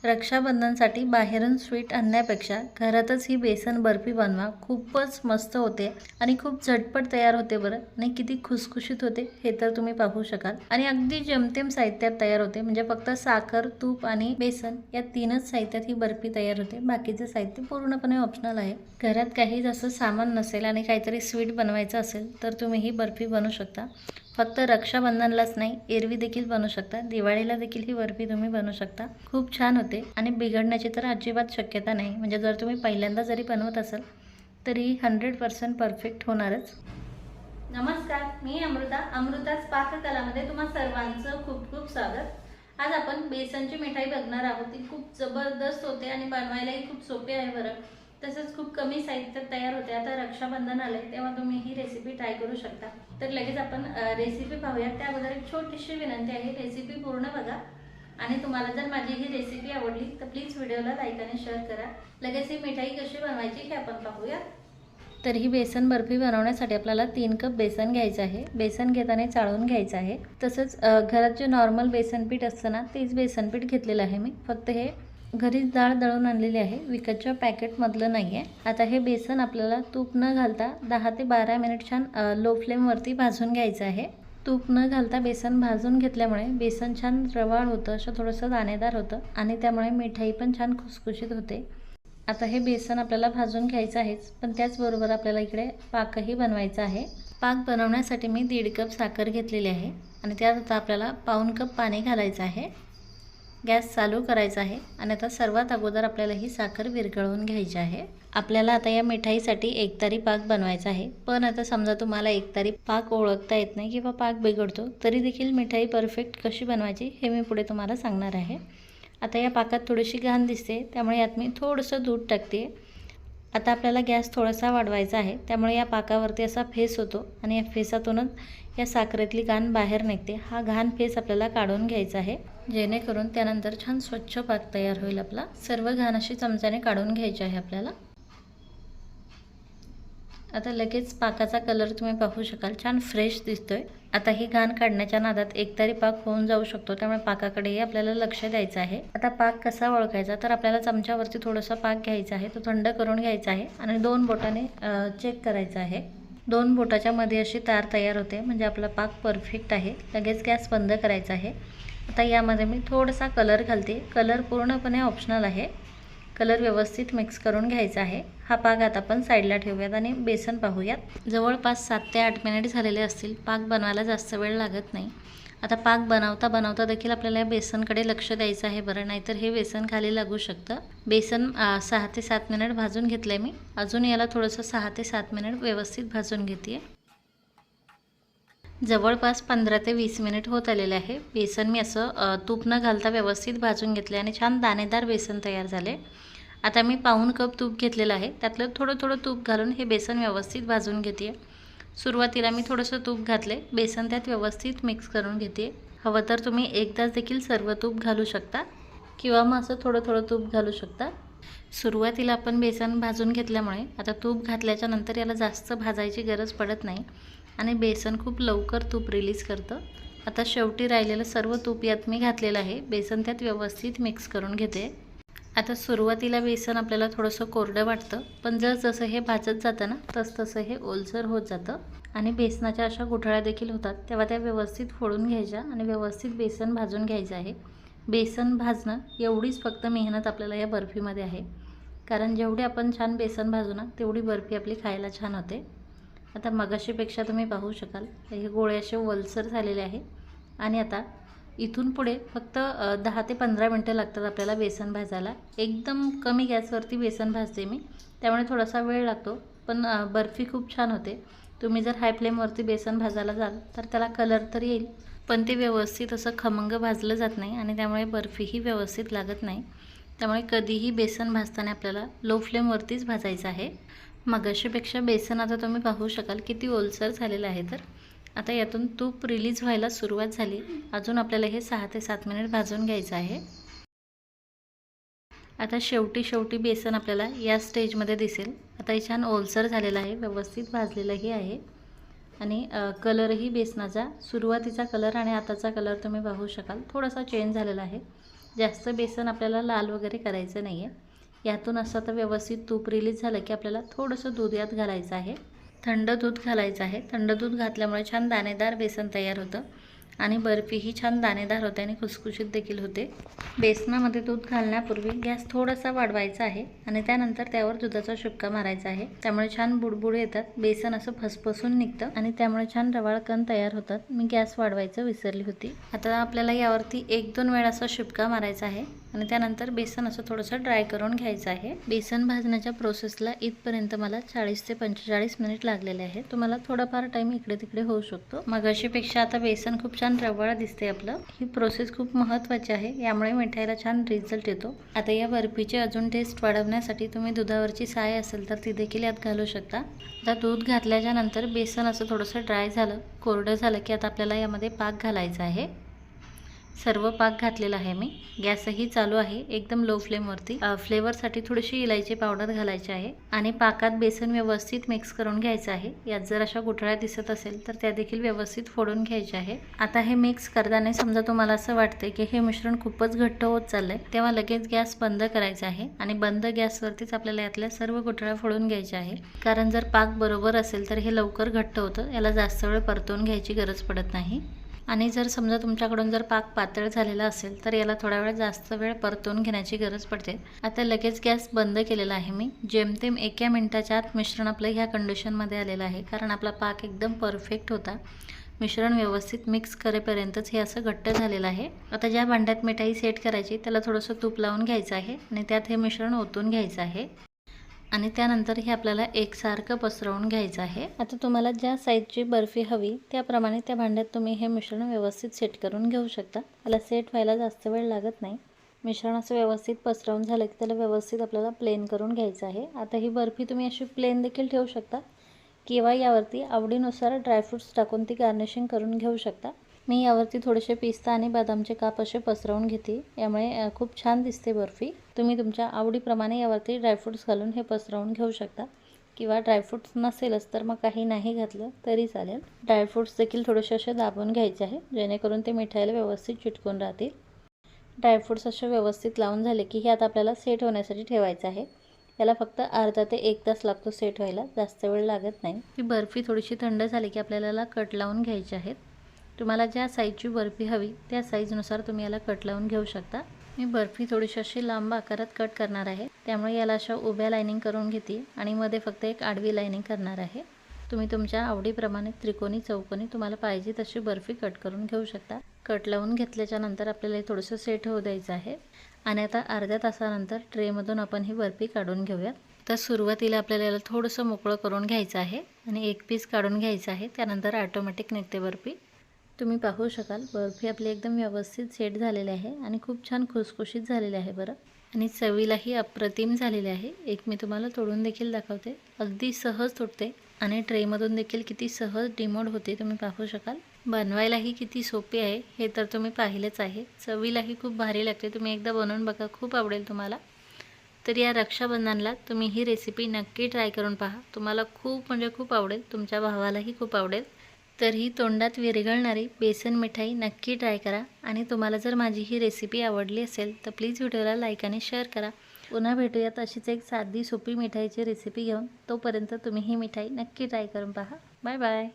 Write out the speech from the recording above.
रक्षाबंधनसाठी बाहेरून स्वीट आणण्यापेक्षा घरातच ही बेसन बर्फी बनवा. खूपच मस्त होते आणि खूप झटपट तयार होते बरं. आणि किती खुसखुशीत होते हे तर तुम्ही पाहू शकाल. आणि अगदी जेमतेम साहित्यात तयार होते. म्हणजे फक्त साखर, तूप आणि बेसन या तीनच साहित्यात ही बर्फी तयार होते. बाकीचे साहित्य पूर्णपणे ऑप्शनल आहे. घरात काही जास्त सामान नसेल आणि काहीतरी स्वीट बनवायचं असेल तर तुम्ही ही बर्फी बनवू शकता. फक्त रक्षाबंधनलाच नाही, एरवी देखील बनवू शकता. दिवाळीला देखील ही बर्फी तुम्ही बनवू शकता. खूप छान होते आणि बिघडण्याची तर अजिबात शक्यता नाही. म्हणजे जर तुम्ही पहिल्यांदा जरी बनवत असाल तरी 100% परफेक्ट होणारच. नमस्कार, मी अमृताच पाककलामध्ये तुम्हा सर्वांचं खूप खूप स्वागत. आज आपण बेसनची मिठाई बघणार आहोत. ती खूप जबरदस्त होते आणि बनवायलाही खूप सोपे आहे बरं. तसंच खूप कमी साहित्यात तयार होते. आता रक्षाबंधन आले तेव्हा तुम्ही ही रेसिपी ट्राय करू शकता. तर लगेच आपण रेसिपी पाहूया. त्या अगोदर एक छोटीशी विनंती आहे, रेसिपी पूर्ण बघा आणि तुम्हाला जर माझी ही रेसिपी आवडली तर प्लीज व्हिडिओला लाईक आणि शेअर करा. लगेच ही मिठाई कशी बनवायची हे आपण पाहूया. तर ही बेसन बर्फी बनवण्यासाठी आपल्याला 3 कप बेसन घ्यायचं आहे. बेसन घेताना चाळून घ्यायचं आहे. तसंच घरात जे नॉर्मल बेसन पीठ असतं ना, तेच बेसन पीठ घेतलेलं आहे मी. फक्त हे घरीच डाळ दळून आणलेली आहे, विकतच्या पॅकेटमधलं नाही आहे. आता हे बेसन आपल्याला तूप न घालता 10 ते 12 मिनिट छान लो फ्लेमवरती भाजून घ्यायचं आहे. तूप न घालता बेसन भाजून घेतल्यामुळे बेसन छान रवाळ होतं, असं थोडंसं दाणेदार होतं आणि त्यामुळे मिठाई पण छान खुसखुशीत होते. आता हे बेसन आपल्याला भाजून घ्यायचं आहेच, पण त्याचबरोबर आपल्याला इकडे पाकही बनवायचा आहे. पाक बनवण्यासाठी मी 1.5 कप साखर घेतलेली आहे आणि त्यात आता आपल्याला पाऊण कप पाणी घालायचं आहे. गॅस चालू करायचा आहे आणि आता सर्वात अगोदर आपल्याला ही साखर विरघळवून घ्यायची आहे. आपल्याला आता या मिठाईसाठी एकतारी पाक बनवायचा आहे. पण आता समजा तुम्हाला एकतारी पाक ओळखता येत नाही किंवा पाक बिघडतो, तरी देखील मिठाई परफेक्ट कशी बनवायची हे मी पुढे तुम्हाला सांगणार आहे. आता या पाकात थोडीशी घाण दिसते, त्यामुळे यात मी थोडंसं दूध टाकते. आता आपल्याला गॅस थोडासा वाढवायचा आहे, त्यामुळे या पाकावरती असा फेस होतो आणि या फेसातूनच या साखरेतली घाण बाहेर निघते. हा घाण फेस आपल्याला काढून घ्यायचा आहे, जेणेकरून त्यानंतर छान स्वच्छ पाक तयार होईल. आपला सर्व घाण अशी चमच्याने काढून घ्यायची आहे आपल्याला. आता लगेच पाकाचा कलर तुम्ही पाहू शकाल, छान फ्रेश दिसतोय. आता ही घाण काढण्याच्या नादात एकतरी पाक होऊन जाऊ शकतो, त्यामुळे पाकाकडेही आपल्याला लक्ष द्यायचं आहे. आता पाक कसा ओळखायचा, तर आपल्याला चमच्यावरती थोडासा पाक घ्यायचा आहे, तो थंड करून घ्यायचा आहे आणि 2 बोटाने चेक करायचा आहे. 2 बोटाच्या मध्ये अशी तार तयार होते, म्हणजे आपला पाक परफेक्ट आहे. लगेच गॅस बंद करायचा आहे. आता यामध्ये मी थोडासा कलर घालते. कलर पूर्णपणे ऑप्शनल आहे. कलर व्यवस्थित मिक्स करून घ्यायचा आहे. हा पाक आता आपण साईडला ठेवूयात आणि बेसन पाहूयात. जवळपास 7 ते 8 मिनिट झालेले असतील. पाक बनवायला जास्त वेळ लागत नाही. आता पाक बनवता बनवता देखील आपल्याला या बेसनकडे लक्ष द्यायचं आहे बरं, नाहीतर हे बेसन खाली लागू शकतं. बेसन 6 ते 7 मिनिट भाजून घेतलं आहे मी. अजून याला थोडंसं 6 ते 7 मिनिट व्यवस्थित भाजून घेते. जवळपास 15 ते 20 मिनिट होत आलेले आहे. बेसन मी असं तूप न घालता व्यवस्थित भाजून घेतले आणि छान दाणेदार बेसन तयार झाले. आता मी पाऊण कप तूप घेतलेलं आहे, त्यातलं थोडं थोडं तूप घालून हे बेसन व्यवस्थित भाजून घेते. सुरुवातीला मी थोडंसं तूप घातले, बेसन त्यात व्यवस्थित मिक्स करून घेते. हवं तर तुम्ही एकदाच देखील सर्व तूप घालू शकता किंवा मग असं थोडं थोडं तूप घालू शकता. सुरुवातीला आपण बेसन भाजून घेतल्यामुळे आता तूप घातल्याच्या नंतर याला जास्त भाजायची गरज पडत नाही आणि बेसन खूप लवकर तूप रिलीज करतं. आता शेवटी राहिलेलं सर्व तूप यात मी घातलेलं आहे. बेसन त्यात व्यवस्थित मिक्स करून घेते. आता सुरुवातीला बेसन आपल्याला थोडंसं कोरडं वाटतं, पण जसं हे भाजत जातं ना, तसं हे ओलसर होत जातं आणि बेसनाच्या अशा गुठळ्या देखील होतात. तेव्हा त्या व्यवस्थित फोडून घ्यायच्या आणि व्यवस्थित बेसन भाजून घ्यायचं आहे. बेसन भाजणं एवढीच फक्त मेहनत आपल्याला या बर्फीमध्ये आहे, कारण जेवढे आपण छान बेसन भाजू ना, तेवढी बर्फी आपली खायला छान होते. आता मगाशीपेक्षा तुम्ही पाहू शकाल हे गोळे असे ओलसर झालेले आहे आणि आता इथून पुढे फक्त 10 ते 15 मिनटं लागतात आपल्याला बेसन भाजायला. एकदम कमी गॅसवरती बेसन भाजते मी, त्यामुळे थोडासा वेळ लागतो, पण बर्फी खूप छान होते. तुम्ही जर हाय फ्लेमवरती बेसन भाजायला जाल तर त्याला कलर तर येईल, पण ते व्यवस्थित असं खमंग भाजलं जात नाही आणि त्यामुळे बर्फीही व्यवस्थित लागत नाही. त्यामुळे कधीही बेसन भाजताना आपल्याला लो फ्लेमवरतीच भाजायचं आहे. मगाशीपेक्षा बेसन आता तुम्ही पाहू शकाल किती ओलसर झालेलं आहे. तर आता यातून तूप रिलीज व्हायला सुरुवात झाली. अजून आपल्याला हे 6 ते 7 मिनिट भाजून घ्यायचं आहे. आता शेवटी बेसन आपल्याला या स्टेजमध्ये दिसेल. आता हे छान ओलसर झालेलं आहे, व्यवस्थित भाजलेलंही आहे आणि कलरही बेसनाचा सुरुवातीचा कलर आणि आताचा कलर तुम्ही पाहू शकाल थोडासा चेंज झालेला आहे. जास्त बेसन आपल्याला लाल वगैरे करायचं नाही आहे. यातून असं आता व्यवस्थित तूप रिलीज झालं की आपल्याला थोडंसं दूध यात घालायचं आहे. थंड दूध घालायचं आहे. थंड दूध घातल्यामुळे छान दाणेदार बेसन तयार होतं आणि बर्फीही छान दाणेदार होते आणि खुसखुशीत देखील होते. बेसनामध्ये दूध घालण्यापूर्वी गॅस थोडासा वाढवायचा आहे आणि त्यानंतर त्यावर दुधाचा शिपका मारायचा आहे. त्यामुळे छान बुडबुड येतात, बेसन असं फसफसून निघतं आणि त्यामुळे छान रवाळ कण तयार होतात. मी गॅस वाढवायचं विसरली होती. आता आपल्याला यावरती 1-2 वेळा असा शिपका मारायचा आहे आणि त्यानंतर बेसन असं थोडंसं ड्राय करून घ्यायचं आहे. बेसन भाजण्याच्या प्रोसेसला इथपर्यंत मला 40 ते 45 मिनिट लागलेले आहे. तुम्हाला थोडाफार टाईम इकडे तिकडे होऊ शकतो. मगाशीपेक्षा आता बेसन खूप छान रवाळ दिसते आपलं. ही प्रोसेस खूप महत्त्वाची आहे, यामुळे मिठाईला छान रिझल्ट येतो. आता या बर्फीची अजून टेस्ट वाढवण्यासाठी तुम्ही दुधावरची साय असेल तर ती देखील यात घालू शकता. आता दूध घातल्याच्या नंतर बेसन असं थोडंसं ड्राय झालं, कोरडं झालं की आता आपल्याला यामध्ये पाक घालायचा आहे. सर्व पाक घातलेला आहे मी. गॅसही चालू आहे एकदम लो फ्लेमवरती. फ्लेवरसाठी थोडीशी इलायची पावडर घालायची आहे आणि पाकात बेसन व्यवस्थित मिक्स करून घ्यायचं आहे. यात जर अशा गुठळ्या दिसत असेल तर त्या देखील व्यवस्थित फोडून घ्यायच्या आहे. आता हे मिक्स करताना समजा तुम्हाला असं वाटतंय की हे मिश्रण खूपच घट्ट होत चाललंय, तेव्हा लगेच गॅस बंद करायचा आहे आणि बंद गॅसवरतीच आपल्याला यातल्या सर्व गुठळ्या फोडून घ्यायच्या आहे. कारण जर पाक बरोबर असेल तर हे लवकर घट्ट होतं, याला जास्त वेळ परतवून घ्यायची गरज पडत नाही. आणि जर समजा तुमच्याकडून जर पाक पातळ झालेला असेल तर याला थोडा वेळ जास्त वेळ परतवून घेण्याची गरज पडते. आता लगेच गॅस बंद केलेला आहे मी. जेमतेम 1 मिनिटाच्या आत मिश्रण आपलं ह्या कंडिशनमध्ये आलेलं आहे, कारण आपला पाक एकदम परफेक्ट होता. मिश्रण व्यवस्थित मिक्स करेपर्यंतच हे असं घट्ट झालेलं आहे. आता ज्या भांड्यात मिठाई सेट करायची त्याला थोडंसं तूप लावून घ्यायचं आहे आणि त्यात हे मिश्रण ओतून घ्यायचं आहे आणि त्यानंतर हे आपल्याला एकसारखं पसरवून घ्यायचं आहे. आता तुम्हाला ज्या साईजची बर्फी हवी त्याप्रमाणे त्या भांड्यात तुम्ही हे मिश्रण व्यवस्थित सेट करून घेऊ शकता. त्याला सेट व्हायला जास्त वेळ लागत नाही. मिश्रण असं व्यवस्थित पसरवून झालं की त्याला व्यवस्थित आपल्याला प्लेन करून घ्यायचं आहे. आता ही बर्फी तुम्ही अशी प्लेन देखील ठेवू शकता किंवा यावरती आवडीनुसार ड्रायफ्रूट्स टाकून ती गार्निशिंग करून घेऊ शकता. मी यावरती थोडेसे पिस्ता आणि बदामचे काप असे पसरवून घेते, यामुळे खूप छान दिसते बर्फी. तुम्ही तुमच्या आवडीप्रमाणे यावरती ड्रायफ्रूट्स घालून हे पसरवून घेऊ शकता किंवा ड्रायफ्रूट्स नसेलच तर मग काही नाही घातलं तरी चालेल. ड्रायफ्रूट्स देखील थोडेसे असे दाबून घ्यायचे आहे जेणेकरून ते मिठाईला व्यवस्थित चिटकून राहतील. ड्रायफ्रूट्स असे व्यवस्थित लावून झाले की हे आता आपल्याला सेट होण्यासाठी ठेवायचं आहे. याला फक्त अर्धा ते 1 तास लागतो सेट व्हायला, जास्त वेळ लागत नाही. ही बर्फी थोडीशी थंड झाली की आपल्याला कट लावून घ्यायची आहेत. तुम्हाला ज्या साईजची बर्फी हवी त्या साईजनुसार तुम्ही याला कट लावून घेऊ शकता. मी बर्फी थोडीशी अशी लांब आकारात कट करणार आहे, त्यामुळे याला अशा उभ्या लाईनिंग करून घेते आणि मध्ये फक्त एक आडवी लाईनिंग करणार आहे. तुम्ही तुमच्या आवडीप्रमाणे त्रिकोणी चौकोनी तुम्हाला पाहिजे तशी बर्फी कट करून घेऊ शकता. कट लावून घेतल्याच्या नंतर आपल्याला थोडंसं सेट होऊ द्यायचं आहे आणि आता अर्ध्या तासानंतर ट्रेमधून आपण ही बर्फी काढून घेऊयात. तर सुरुवातीला आपल्याला याला थोडंसं मोकळं करून घ्यायचं आहे आणि एक पीस काढून घ्यायचं आहे. त्यानंतर ऑटोमॅटिक निघते बर्फी. तुम्ही पाहू शकाल बर्फी आपली एकदम व्यवस्थित सेट झालेली आहे आणि खूप छान खुसखुशीत झालेली आहे बरं, आणि चवीलाही अप्रतिम झालेली आहे. एक मी तुम्हाला तोडून देखील दाखवते. अगदी सहज तुटते आणि ट्रेमधून देखील किती सहज डिमोल्ड होते तुम्ही पाहू शकाल. बनवायलाही किती सोपी आहे हे तर तुम्ही पाहिलेच आहे. चवीलाही खूप भारी लागते. तुम्ही एकदा बनवून बघा, खूप आवडेल तुम्हाला. तर या रक्षाबंधनला तुम्ही ही रेसिपी नक्की ट्राय करून पहा. तुम्हाला खूप म्हणजे खूप आवडेल, तुमच्या भावालाही खूप आवडेल. तर ही तोंडात विरघळणारी बेसन मिठाई नक्की ट्राय करा आणि तुम्हाला जर माझी ही रेसिपी आवडली असेल तर प्लीज व्हिडिओला लाईक आणि शेअर करा. पुन्हा भेटूयात अशीच एक साधी सोपी मिठाईची रेसिपी घेऊन. तोपर्यंत तुम्ही ही मिठाई नक्की ट्राय करून पहा. Bye bye.